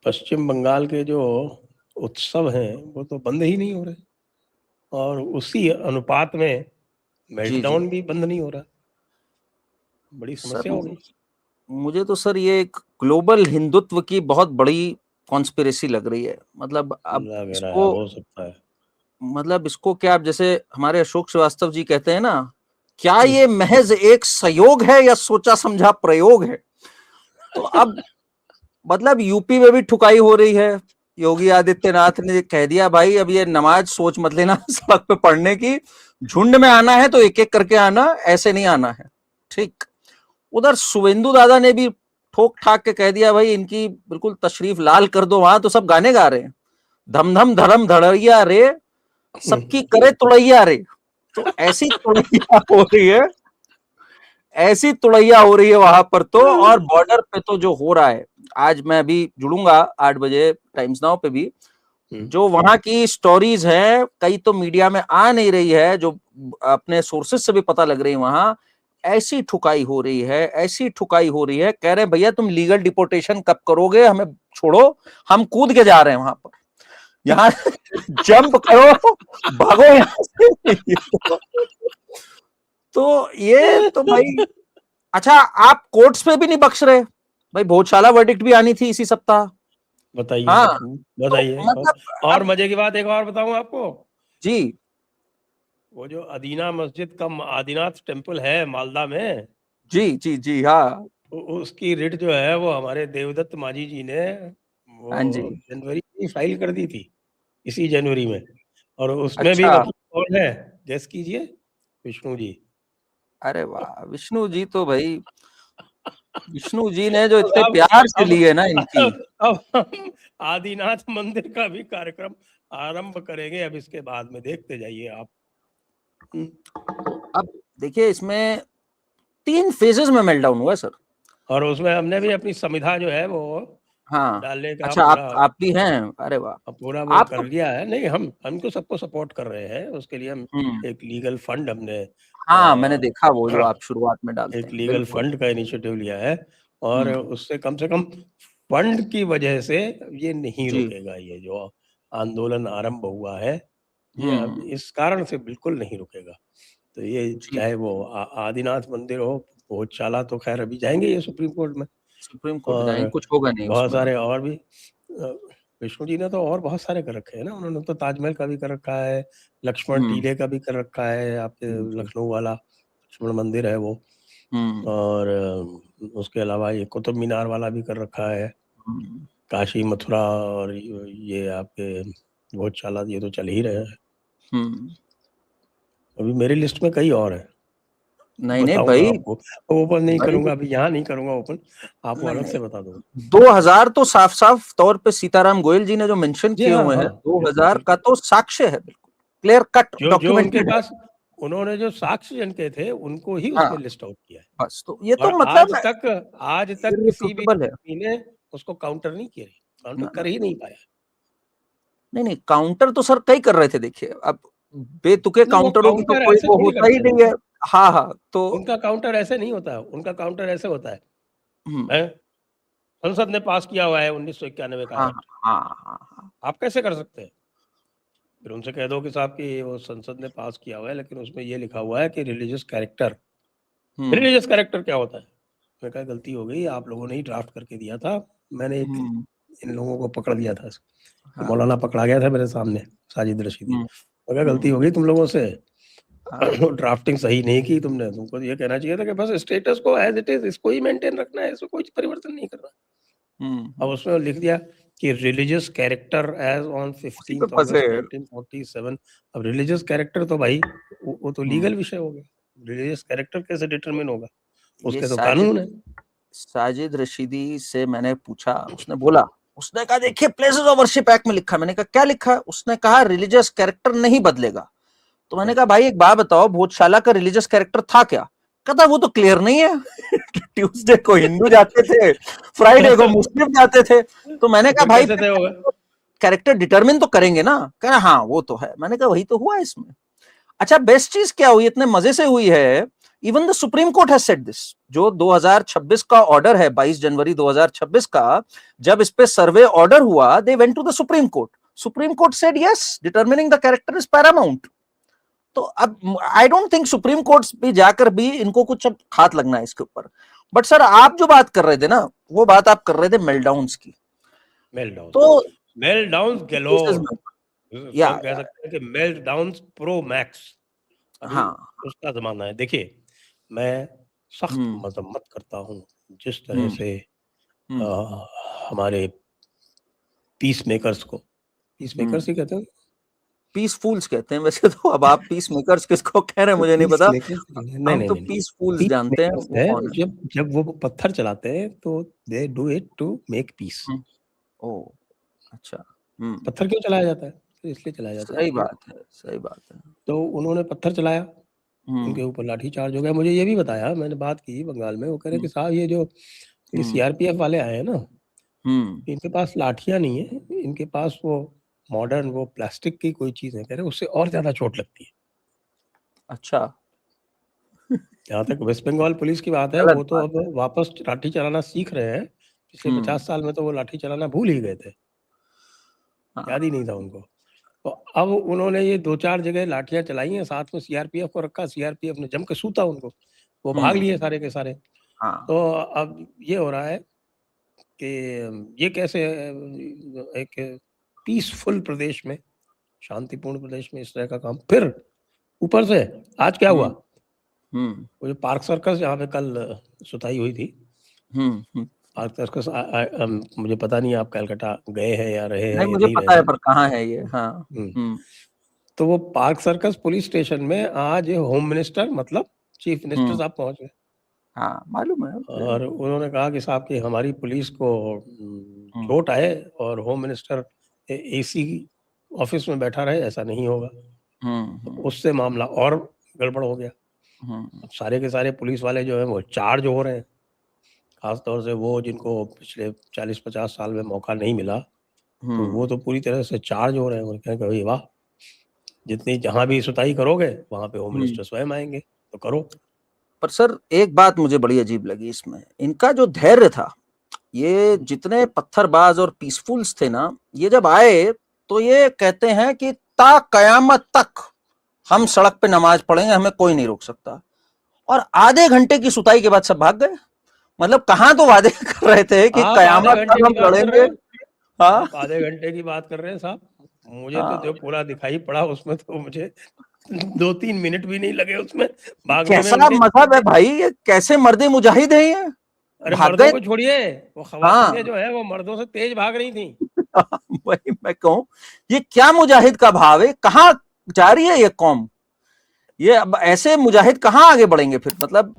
पश्चिम बंगाल के जो उत्सव हैं वो तो बंद ही नहीं हो रहे, और उसी अनुपात में जी मेल्टडाउन भी बंद नहीं हो रहा। बड़ी सर, समस्या हो गई। मुझे तो सर ये एक ग्लोबल हिंदुत्व की बहुत बड़ी कॉन्स्पिरेसी लग रही है। मतलब अब लग रहा है, इसको, हो सकता है। मतलब इसको क्या, आप जैसे हमारे अशोक श्रीवास्तव जी कहते हैं ना, क्या ये महज एक संयोग है या सोचा समझा प्रयोग है? तो अब मतलब यूपी में भी ठुकाई हो रही है। योगी आदित्यनाथ ने कह दिया भाई अब ये नमाज सोच मत लेना सड़क पे पढ़ने की, झुंड में आना है तो एक एक करके आना, ऐसे नहीं आना है। ठीक। उधर शुभेंदु दादा ने भी ठोक ठाक के कह दिया भाई इनकी बिल्कुल तशरीफ लाल कर दो, वहां तो सब गाने गा रहे हैं, धम धम धड़म धड़ैया रे, सबकी करे तुड़ैया रे। तो ऐसी तुड़ैया हो रही है, ऐसी तुड़ैया हो रही है वहां पर तो। और बॉर्डर पे तो जो हो रहा है, आज मैं अभी जुड़ूंगा 8 बजे टाइम्स नाउ पे भी, जो वहां की स्टोरीज है, कई तो मीडिया में आ नहीं रही है, जो अपने सोर्सेस से भी पता लग रही है, वहां ऐसी ठुकाई हो रही है, ऐसी ठुकाई हो रही है, कह रहे हैं भैया तुम लीगल डिपोर्टेशन कब करोगे, हमें छोड़ो, हम कूद के जा रहे हैं वहां पर, यहाँ जंप करो, भागो यहाँ से। तो ये तो भाई, अच्छा आप कोर्ट्स पे भी नहीं बख्श रहे भाई, भोजशाला वर्डिक्ट भी आनी थी इसी सप्ताह। बताइए। हाँ, तो बताइए। मतलब और अब मजे की बात एक और बताऊं आपको। जी वो जो अदीना मस्जिद का आदिनाथ टेम्पल है मालदा में, जी जी जी हाँ उसकी रिट जो है वो हमारे देवदत्त मांझी जी ने हाँ जी। वो जनवरी में फाइल कर दी थी, इसी जनवरी में। और उसमें भी अच्छा, वकील कौन है, गेस कीजिए? विष्णु जी। अरे वाह, विष्णु जी तो भाई, विष्णु जी ने जो तो इतने प्यार से ली है ना इनकी। अब हम आदिनाथ मंदिर का भी कार्यक्रम आरंभ करेंगे अब इसके बाद में, देखते जाइए आप। तो अब देखिए इसमें 3 फेजेस में मेल्टडाउन हुआ है सर। और उसमें हमने भी अपनी संविधा जो है वो हाँ, डालने का अच्छा पूरा आप भी हैं, अरे वाह। पूरा वो आप कर तो लिया है। नहीं, हम तो सबको सपोर्ट कर रहे हैं, उसके लिए हम हम्म, एक लीगल फंड हमने हाँ मैंने देखा वो जो अ, आप शुरुआत में डालते एक हैं, लीगल बिल्कुल। फंड का इनिशिएटिव लिया है। और हम्म, उससे कम से कम फंड की वजह से ये नहीं जी। रुकेगा, ये जो आंदोलन आरंभ हुआ है ये अब हम्म, इस कारण से बिल्कुल नहीं रुकेगा। तो ये जी। चाहे वो आदिनाथ मंदिर हो, भोजशाला तो खैर अभी जाएंगे ये सुप्रीम कोर्ट में, सुप्रीम कोर्ट और जाएंगे, कुछ होगा नहीं बहुत उसमें। सारे और भी। विष्णु जी ने तो और बहुत सारे कर रखे हैं ना, उन्होंने तो ताजमहल का भी कर रखा है, लक्ष्मण हम्म, टीले का भी कर रखा है, आपके जी। लखनऊ वाला लक्ष्मण मंदिर है वो। हम्म, और उसके अलावा ये कुतुब मीनार वाला भी कर रखा है, हम्म, काशी मथुरा, और ये आपके भोजशाला, ये तो चल ही रहे हैं। हम्म। अभी मेरी लिस्ट में कई और है, नहीं नहीं बताऊंगा भाई, आपको। ओपन नहीं भाई करूंगा अभी, यहाँ नहीं करूंगा ओपन, आपको नहीं अलग नहीं, से बता दूंगा। 2000 तो साफ साफ तौर पे सीताराम गोयल जी ने जो मेंशन जी किए हाँ, हुए हाँ, हैं, बिल्कुल 2000 का बिल्कुल। तो साक्ष्य है, बिल्कुल क्लियर कट जो उनके डॉक्यूमेंटेड है। पास, उन्होंने जो साक्ष्य जिनके थे उनको ही हाँ, उसमें लिस्ट आउट किया है। बस तो ये और तो मतलब आज तक किसी भी इररिफ्यूटेबल है। आदमी ने उसको काउंटर नहीं किया, काउंटर ना कर ना, ही नहीं पाया। नहीं नहीं, काउंटर तो सर कई कर रहे थे, देखिए अब बेतुके नहीं, वो काउंटरों की तो काउंटर कोई ऐसे वो थोड़ी होता ही करते हैं। नहीं है। हाँ हाँ, तो उनका काउंटर ऐसे नहीं होता है, उनका काउंटर ऐसे होता हम्म, है, संसद ने पास किया हुआ है 1991 का हाँ एक्ट, हाँ हाँ हाँ, आप कैसे कर सकते हैं? फिर उनसे कह दो कि साहब कि वो संसद ने पास किया हुआ है लेकिन उसमें ये लिखा हुआ है कि रिलीजियस कैरेक्टर। हम्म, रिलीजियस कैरेक्टर क्या होता है? मैं कहा गलती हो गई, आप लोगों ने ही ड्राफ्ट करके दिया था, मैंने एक हम्म, इन लोगों को पकड़ लिया था, हाँ, मौलाना पकड़ा गया था मेरे सामने, साजिद रशीदी। हम्म, मैं कहा गलती हम्म, हो गई तुम लोगों से, हाँ, ड्राफ्टिंग सही नहीं की तुमने, तुमको ये कहना चाहिए था कि बस स्टेटस को एज इट इज इसको ही मेंटेन रखना है, इसको कोई परिवर्तन नहीं करना। अब हम्म, उसमें लिख दिया कि रिलीजियस कैरेक्टर एज ऑन उसी पे 15 फंसे अगस्त हैं। 1947। अब रिलीजियस कैरेक्टर तो भाई वो तो हम्म, लीगल विषय हो गया, रिलीजियस कैरेक्टर कैसे डिटरमिन होगा? ये उसके तो साजिद कानून है। साजिद रशीदी से मैंने पूछा, उसने बोला, उसने कहा देखिए प्लेसेस ऑफ वर्शिप एक्ट में लिखा है। मैंने कहा क्या लिखा है? उसने कहा रिलीजियस कैरेक्टर नहीं बदलेगा। तो मैंने कहा भाई एक बात बताओ, भोजशाला का रिलीजियस कैरेक्टर था क्या? कहता वो तो क्लियर नहीं है कि ट्यूसडे को हिंदू जाते थे, फ्राइडे को मुस्लिम जाते थे। तो मैंने तो कहा फिर भाई कैसे तय होगा? कैरेक्टर डिटरमिन तो करेंगे ना। कह रहा हाँ वो तो है। मैंने कहा वही तो हुआ इसमें। अच्छा बेस्ट चीज क्या हुई, इतने मजे से हुई है even the Supreme court has said this. जो 2026 का ऑर्डर है, 22 जनवरी 2026 का, जब इस पे सर्वे ऑर्डर हुआ, they went to the Supreme Court. Supreme Court said yes, determining the character is paramount. तो अब I don't think Supreme Court भी जाकर भी इनको कुछ अब हाथ लगना है इसके ऊपर। बट सर, आप जो बात कर रहे थे ना, वो बात आप कर रहे थे मेल्टडाउन्स की। मेल्टडाउन, तो मेल्टडाउन्स गैलोर, या हम कह सकते हैं कि मेल्टडाउन्स प्रो मैक्स, अभी हाँ उसका जमाना है। देखिए, मैं सख्त मजम्मत करता हूँ जिस तरह से हमारे पीस मेकर्स को, पीस मेकर्स ही कहते हैं, पीसफुल्स कहते हैं वैसे तो। अब आप पीस मेकर्स किसको कह रहे हैं मुझे नहीं पता, हम तो पीसफुल्स जानते हैं। वो कौन है? जब वो पत्थर चलाते हैं तो they do it to make peace. ओ अच्छा। पत्थर क्यों चलाया जाता है? तो इसलिए चलाया जाता है। सही बात है, सही बात है। तो उन्होंने पत्थर चलाया, उनके ऊपर लाठी चार्ज हो गया। मुझे ये भी बताया, मैंने बात की बंगाल में, वो कह रहे कि साहब ये जो सीआरपीएफ वाले आए हैं ना, इनके पास लाठियां नहीं है, इनके पास वो मॉडर्न वो प्लास्टिक की कोई चीज है, कह रहे उससे और ज्यादा चोट लगती है। अच्छा। जहाँ तक वेस्ट बंगाल पुलिस की बात है, वो तो अब वापस लाठी चलाना सीख रहे हैं। पिछले 50 साल में तो वो लाठी चलाना भूल ही गए थे, याद ही नहीं था उनको। तो अब उन्होंने ये 2-4 जगह लाठियां चलाई हैं, साथ में सीआरपीएफ को रखा, सीआरपीएफ ने जम के सूता उनको, वो भाग लिए सारे के सारे। तो अब ये हो रहा है कि ये कैसे एक पीसफुल प्रदेश में, शांतिपूर्ण प्रदेश में इस तरह का काम। फिर ऊपर से आज क्या हुआ, वो जो पार्क सर्कस जहाँ पे कल सुताई हुई थी, पार्क सर्कस, मुझे पता नहीं आप कलकत्ता गए हैं या रहे हैं नहीं, या मुझे नहीं पता रहे है पर कहाँ है ये। हाँ। तो वो पार्क सर्कस पुलिस स्टेशन में आज होम मिनिस्टर, मतलब चीफ मिनिस्टर साहब पहुंच गए। हाँ, मालूम है। और उन्होंने कहा कि साहब कि हमारी पुलिस को चोट आए और होम मिनिस्टर एसी ऑफिस में बैठा रहे, ऐसा नहीं होगा। तो उससे मामला और गड़बड़ हो गया। अब सारे के सारे पुलिस वाले जो हैं वो चार्ज हो रहे हैं, खासतौर से वो जिनको पिछले 40-50 साल में मौका नहीं मिला, तो वो तो पूरी तरह से चार्ज हो रहे हैं। और कहें भाई वाह, जितनी जहां भी सुताई करोगे वहां पे होम मिनिस्टर स्वयं आएंगे, तो करो। पर सर, एक बात मुझे बड़ी अजीब लगी इसमें, इनका जो धैर्य था, ये जितने पत्थरबाज और पीसफुल्स थे ना, ये जब आए तो ये कहते हैं कि ता कयामत तक हम सड़क पे नमाज पढ़ेंगे, हमें कोई नहीं रोक सकता। और आधे घंटे की सुताई के बाद सब भाग गए। मतलब कहां तो वादे कर रहे थे कि कयामत तक हम लड़ेंगे। आप आधे घंटे की बात कर रहे हैं साहब, मुझे तो जो पूरा दिखाई पड़ा उसमें तो मुझे 2-3 मिनट भी नहीं लगे उसमें भागने में। कैसा मजहब है भाई, ये कैसे मर्दे मुजाहिद हैं ये। अरे मर्दों को छोड़िए, वो खवातीनें जो है वो मर्दों से तेज भाग रही थी। वही मैं कहूं, ये क्या मुजाहिद का भाव है, कहां जा रही है ये कौम? ये अब ऐसे मुजाहिद कहां आगे बढ़ेंगे फिर? मतलब